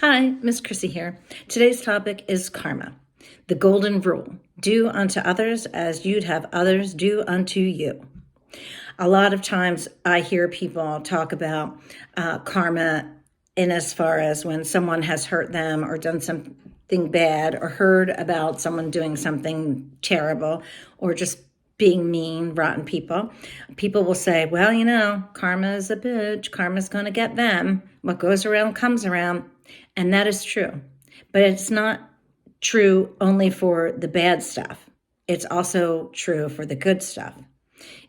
Hi, Miss Chrissy here. Today's topic is karma, the golden rule. Do unto others as you'd have others do unto you. A lot of times I hear people talk about karma in as far as when someone has hurt them or done something bad or heard about someone doing something terrible or just being mean, rotten people. People will say, well, karma is a bitch. Karma's going to get them. What goes around comes around. And that is true. But it's not true only for the bad stuff. It's also true for the good stuff.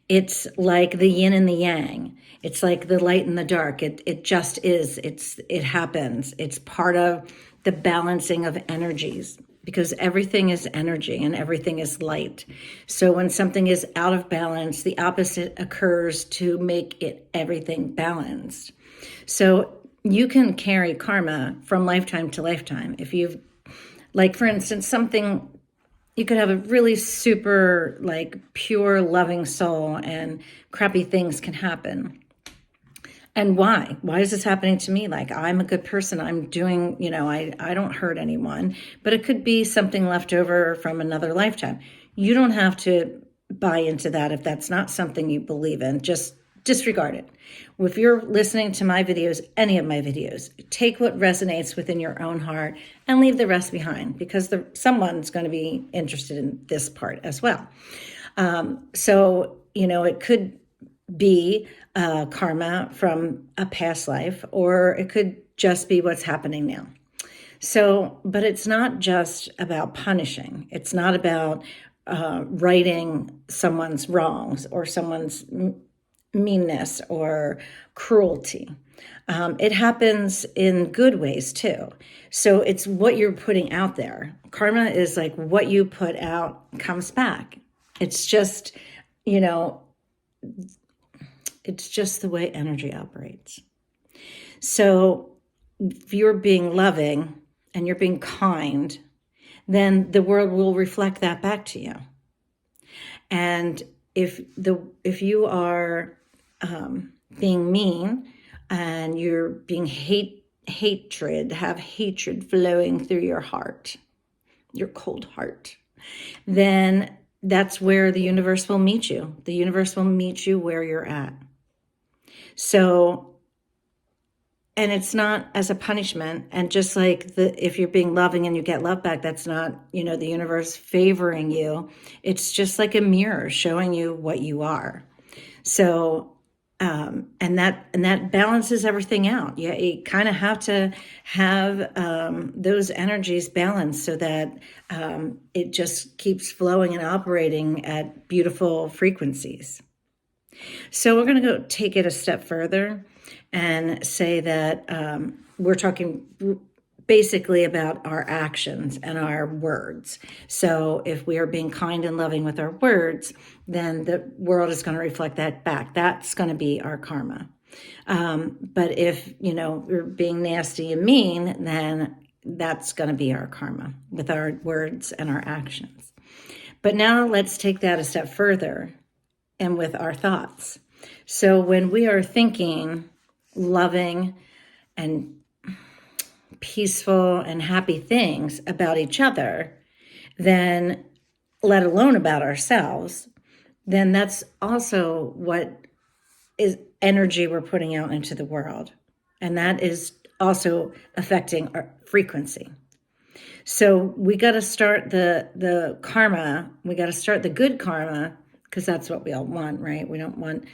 It's like the yin and the yang. It's like the light and the dark. It just is. It happens. It's part of the balancing of energies because everything is energy and everything is light. So when something is out of balance, the opposite occurs to make it everything balanced. So you can carry karma from lifetime to lifetime. If you've, like, for instance, something, you could have a really super, pure, loving soul and crappy things can happen. And why? Why is this happening to me? Like, I'm a good person. I'm doing, I don't hurt anyone. But it could be something left over from another lifetime. You don't have to buy into that if that's not something you believe in. Just disregard it. If you're listening to my videos, any of my videos, take what resonates within your own heart and leave the rest behind because someone's going to be interested in this part as well. It could be karma from a past life, or it could just be what's happening now. But it's not just about punishing. It's not about righting someone's wrongs or someone's meanness or cruelty. It happens in good ways too. So it's what you're putting out there. Karma is like what you put out comes back. It's just, it's just the way energy operates. So if you're being loving and you're being kind, then the world will reflect that back to you. And if you are being mean and you're being have hatred flowing through your heart, your cold heart, then that's where the universe will meet you. The universe will meet you where you're at. So, and it's not as a punishment. And just like if you're being loving and you get love back, that's not, the universe favoring you. It's just like a mirror showing you what you are. So, and that balances everything out. You kind of have to have those energies balanced so that it just keeps flowing and operating at beautiful frequencies. So we're going to go take it a step further and say that we're talking basically about our actions and our words. So if we are being kind and loving with our words, then the world is going to reflect that back. That's going to be our karma. But if, we're being nasty and mean, then that's going to be our karma with our words and our actions. But now let's take that a step further and with our thoughts. So when we are thinking loving and peaceful and happy things about each other, then let alone about ourselves, then that's also what is energy we're putting out into the world. And that is also affecting our frequency. So we got to start the karma. We got to start the good karma because that's what we all want, right? We don't want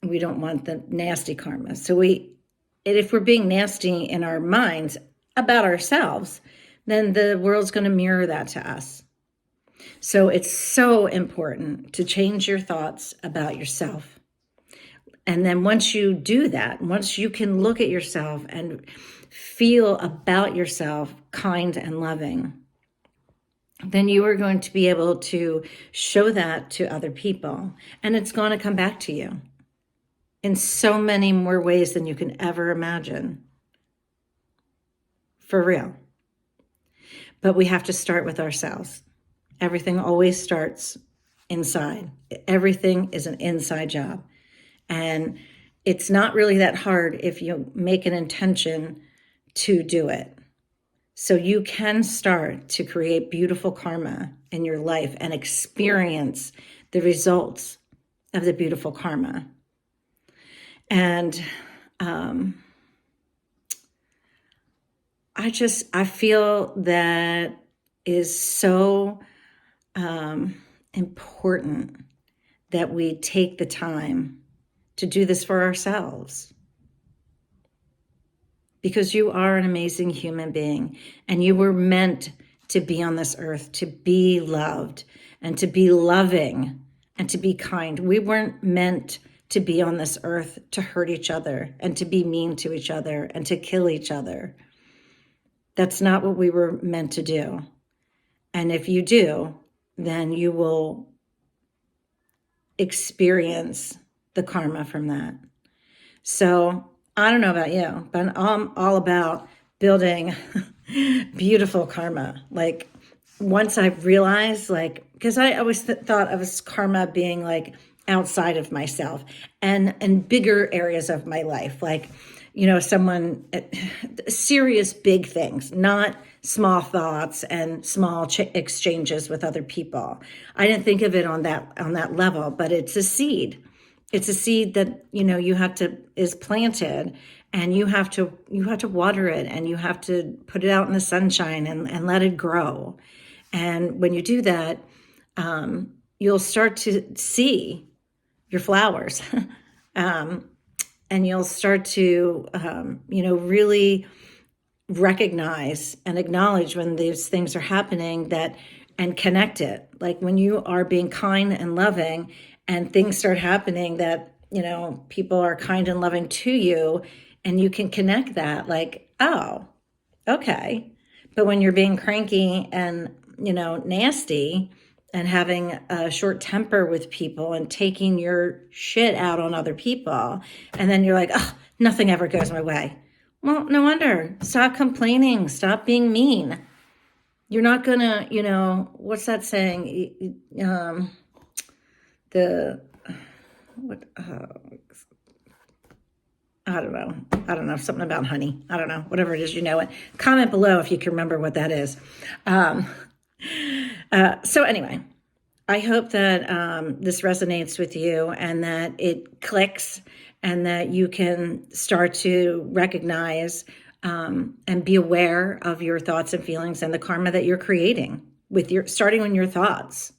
the nasty karma. So if we're being nasty in our minds about ourselves, then the world's going to mirror that to us. So it's so important to change your thoughts about yourself. And then once you do that, once you can look at yourself and feel about yourself kind and loving, then you are going to be able to show that to other people. And it's going to come back to you in so many more ways than you can ever imagine. For real. But we have to start with ourselves. Everything always starts inside. Everything is an inside job. And it's not really that hard if you make an intention to do it. So you can start to create beautiful karma in your life and experience the results of the beautiful karma. And I feel that is so important that we take the time to do this for ourselves. Because you are an amazing human being, and you were meant to be on this earth, to be loved and to be loving and to be kind. We weren't meant to be on this earth to hurt each other and to be mean to each other and to kill each other. That's not what we were meant to do. And if you do, then you will experience the karma from that. So I don't know about you, but I'm all about building beautiful karma. Like, once I realized, like, because I always thought of karma being like outside of myself and bigger areas of my life, like, someone, serious big things, not small thoughts and small exchanges with other people. I didn't think of it on that level, but it's a seed. It's a seed that, is planted, and you have to water it, and you have to put it out in the sunshine and let it grow. And when you do that, you'll start to see your flowers. And you'll start to, really recognize and acknowledge when these things are happening, and connect it. Like, when you are being kind and loving and things start happening that, people are kind and loving to you, and you can connect that, like, oh, okay. But when you're being cranky and, nasty and having a short temper with people and taking your shit out on other people, and then you're like, oh, nothing ever goes my way. Well, no wonder. Stop complaining. Stop being mean. You're not gonna, what's that saying? I don't know, something about honey. I don't know, whatever it is, it. Comment below if you can remember what that is. So anyway, I hope that this resonates with you, and that it clicks, and that you can start to recognize and be aware of your thoughts and feelings and the karma that you're creating starting on your thoughts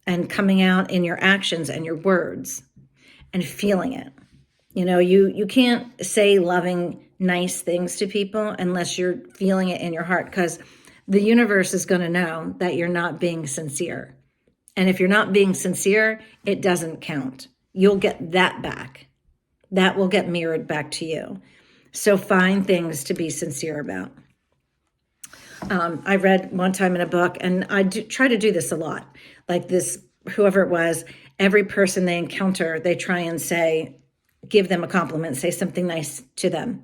and coming out in your actions and your words and feeling it. You can't say loving, nice things to people unless you're feeling it in your heart, because the universe is going to know that you're not being sincere. And if you're not being sincere, it doesn't count. You'll get that back. That will get mirrored back to you. So find things to be sincere about. I read one time in a book, and I try to do this a lot. Like, this, whoever it was, every person they encounter, they try and give them a compliment, say something nice to them.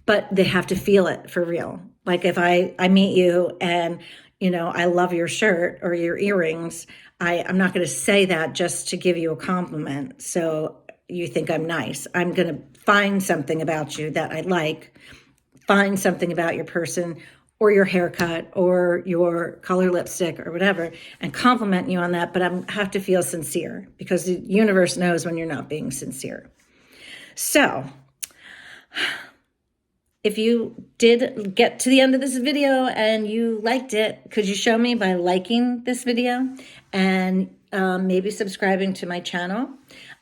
But they have to feel it for real. Like, if I meet you and, I love your shirt or your earrings, I'm not going to say that just to give you a compliment so you think I'm nice. I'm going to find something about you that I like, find something about your person or your haircut or your color lipstick or whatever, and compliment you on that. But I have to feel sincere, because the universe knows when you're not being sincere. So if you did get to the end of this video and you liked it, could you show me by liking this video and maybe subscribing to my channel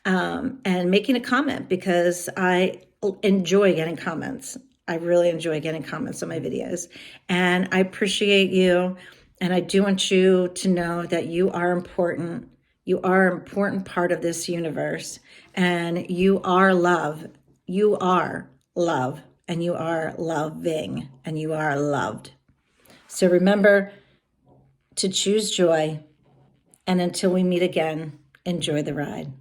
and making a comment, because I enjoy getting comments. I really enjoy getting comments on my videos, and I appreciate you. And I do want you to know that you are important. You are an important part of this universe, and you are love. You are love, and you are loving, and you are loved. So remember to choose joy, and until we meet again, enjoy the ride.